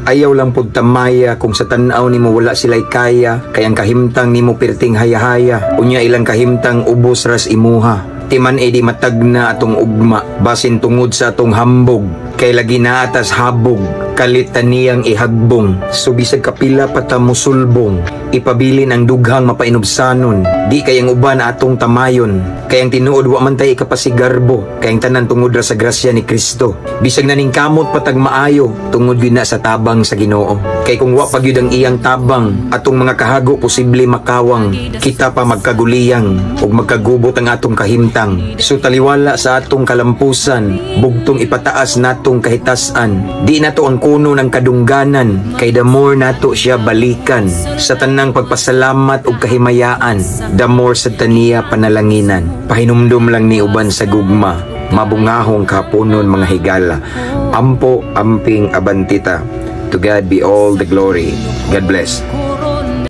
Ayaw lang pud tamaya kung sa tan-aw nimo wala sila'y kaya, kay ang kahimtang nimo perting hayahaya, unya ilang kahimtang ubos ras imuha. Timan edi matagna atong ugma, basin tungod sa atong hambog, kay lagi na atas habog, kalitan niyang ihagbong, so bisag kapila pata musulbong, ipabilin ang dughang mapainubsanon, di kayang uban atong tamayon, kayang tinuod wa man tay ikapasigarbo, kayang tanan tungod ra sa grasya ni Kristo, bisag naning kamot patag maayo, tungod gyud na sa tabang sa Ginoo, kay kung wa pa gyud ang iyang tabang, atong mga kahago posible makawang, kita pa magkaguliyang, ug magkagubot ang atong kahimtang. So taliwala sa atong kalampusan, bugtong ipataas natong kahitasan, di nato ang kuno ng kadungganan, kay the more nato siya balikan, sa tanang pagpasalamat ug kahimayaan, the more sa taniya panalanginan. Pahinumdum lang ni uban sa gugma, mabungahong kapunon mga higala, ampo amping abantita. To God be all the glory. God bless.